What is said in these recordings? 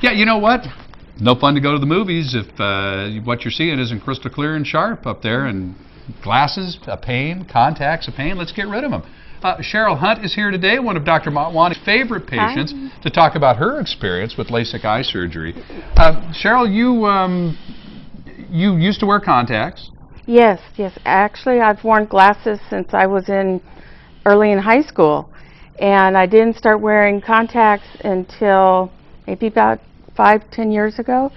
Yeah, you know what? No fun to go to the movies if what you're seeing isn't crystal clear and sharp up there. And glasses, a pain. Contacts, a pain. Let's get rid of them. Cheryl Hunt is here today, one of Dr. Motwani's favorite patients, to talk about her experience with LASIK eye surgery. Cheryl, you used to wear contacts. Yes, yes. Actually, I've worn glasses since I was early in high school. And I didn't start wearing contacts until maybe about 5-10 years ago.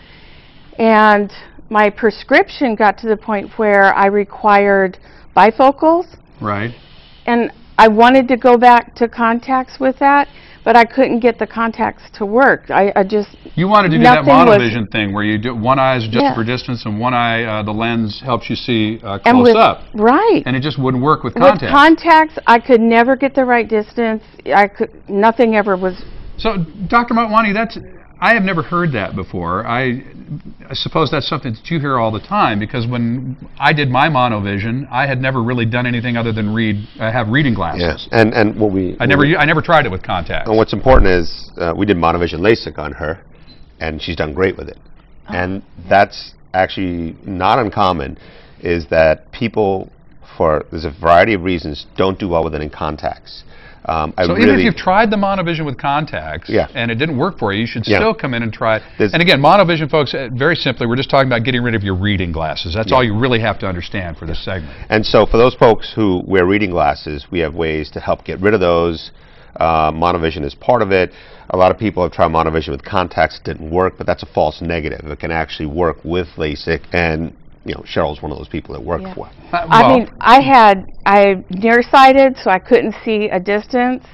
And my prescription got to the point where I required bifocals. Right. And I wanted to go back to contacts with that, but I couldn't get the contacts to work. I just... You wanted to do that monovision thing where you do one eye is just for distance and one eye, the lens helps you see close up. Right. And it just wouldn't work with contacts. With contacts, I could never get the right distance. Nothing ever was... So, Dr. Motwani, I have never heard that before. I suppose that's something that you hear all the time, because when I did my monovision, I had never really done anything other than have reading glasses. Yes, and what I never tried it with contacts. And what's important is we did monovision LASIK on her, and she's done great with it. Oh. And that's actually not uncommon, is that people, there's a variety of reasons, don't do well with it in contacts. So even if you've tried the monovision with contacts and it didn't work for you, you should still come in and try it. And again, monovision, folks, very simply, we're just talking about getting rid of your reading glasses. That's all you really have to understand for this segment. And so for those folks who wear reading glasses, we have ways to help get rid of those. Monovision is part of it. A lot of people have tried monovision with contacts. It didn't work, but that's a false negative. It can actually work with LASIK, and you know, Cheryl's one of those people that worked for it. I mean, I'm nearsighted, so I couldn't see a distance,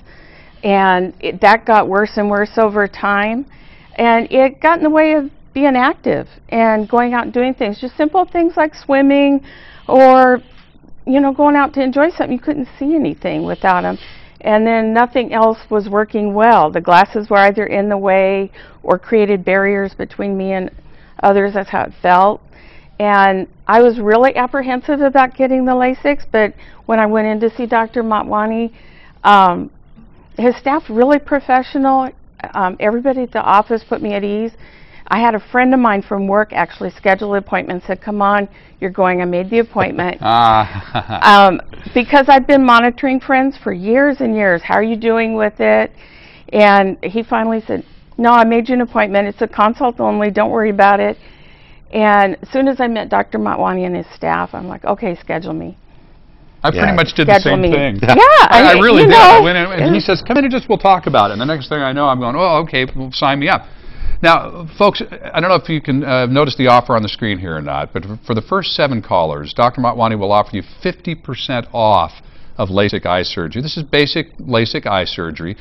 and that got worse and worse over time, and it got in the way of being active and going out and doing things, just simple things like swimming or, you know, going out to enjoy something. You couldn't see anything without them, and then nothing else was working well. The glasses were either in the way or created barriers between me and others. That's how it felt. And I was really apprehensive about getting the LASIKs, but when I went in to see Dr. Motwani, his staff really professional. Everybody at the office put me at ease. I had a friend of mine from work actually schedule an appointment, said, "Come on, you're going." I made the appointment. Because I've been monitoring friends for years and years. How are you doing with it? And he finally said, "No, I made you an appointment. It's a consult only. Don't worry about it." And as soon as I met Dr. Motwani and his staff, I'm like, okay, schedule me. I pretty much did the same thing. Yeah, I really did. I went in, and he says, "Come in and we'll talk about it." And the next thing I know, I'm going, "Oh, okay, well, sign me up." Now, folks, I don't know if you can notice the offer on the screen here or not, but for the first 7 callers, Dr. Motwani will offer you 50% off of LASIK eye surgery. This is basic LASIK eye surgery.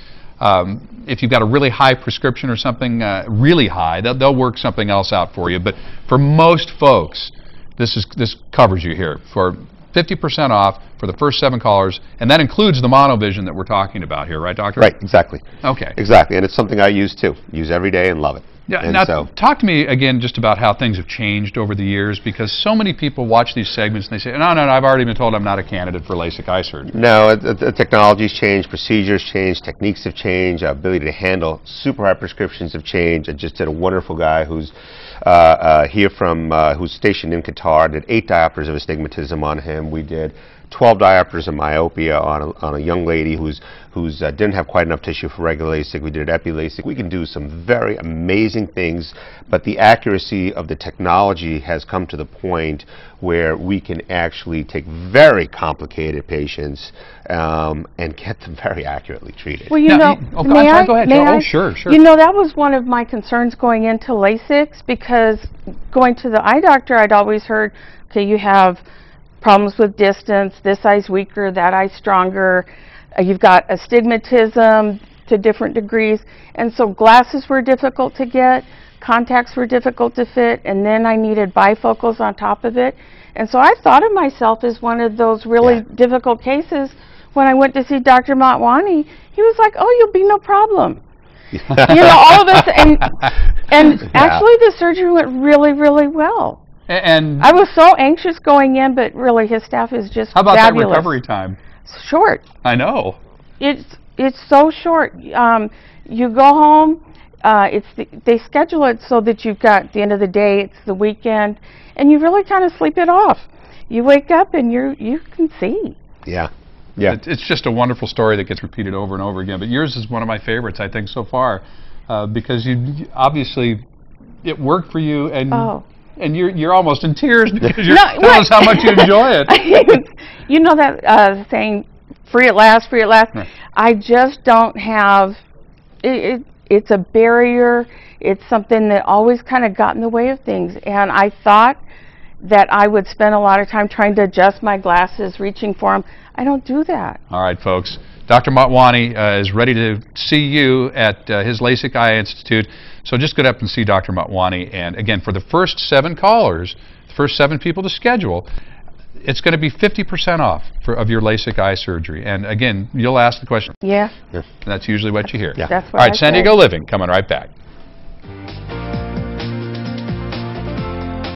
If you've got a really high prescription or something really high, they'll work something else out for you. But for most folks, this covers you here for 50% off for the first 7 callers, and that includes the monovision that we're talking about here, right, Doctor? Right, exactly. Okay. Exactly, and it's something I use too. Use every day and love it. Yeah, and now talk to me again just about how things have changed over the years, because so many people watch these segments and they say, no, I've already been told I'm not a candidate for LASIK eye surgery. No, the technology's changed, procedures changed, techniques have changed, our ability to handle super high prescriptions have changed. I just did a wonderful guy who's here from, who's stationed in Qatar, did 8 diopters of astigmatism on him. We did 12 diopters of myopia on a young lady who's didn't have quite enough tissue for regular LASIK. We did epi-LASIK. We can do some very amazing things, but the accuracy of the technology has come to the point where we can actually take very complicated patients and get them very accurately treated. Well, you know, go ahead. Oh, sure. You know, that was one of my concerns going into LASIKs, because going to the eye doctor, I'd always heard, okay, you have problems with distance, this eye's weaker, that eye's stronger, you've got astigmatism to different degrees, and so glasses were difficult to get, contacts were difficult to fit, and then I needed bifocals on top of it. And so I thought of myself as one of those really difficult cases. When I went to see Dr. Motwani, he was like, "Oh, you'll be no problem." You know, all of us, and actually the surgery went really, really well. And I was so anxious going in, but really his staff is just how about fabulous. that recovery time? Short. I know. It's so short. You go home, they schedule it so that you've got the end of the day, it's the weekend, and you really kind of sleep it off. You wake up and you can see. Yeah. Yeah. It's just a wonderful story that gets repeated over and over again. But yours is one of my favorites, I think, so far, because you obviously it worked for you, and you're almost in tears because you're telling us how much you enjoy it. You know that saying, "Free at last, free at last." Right. I just don't have. It's a barrier. It's something that always kind of got in the way of things, and I thought that I would spend a lot of time trying to adjust my glasses, reaching for them. I don't do that. All right, folks. Dr. Motwani is ready to see you at his Lasik Eye Institute. So just get up and see Dr. Motwani. And again, for the first 7 callers, the first 7 people to schedule, it's going to be 50% off of your Lasik eye surgery. And again, you'll ask the question. Yeah. That's usually what you hear. That's what All right, I San said. Diego Living, coming right back.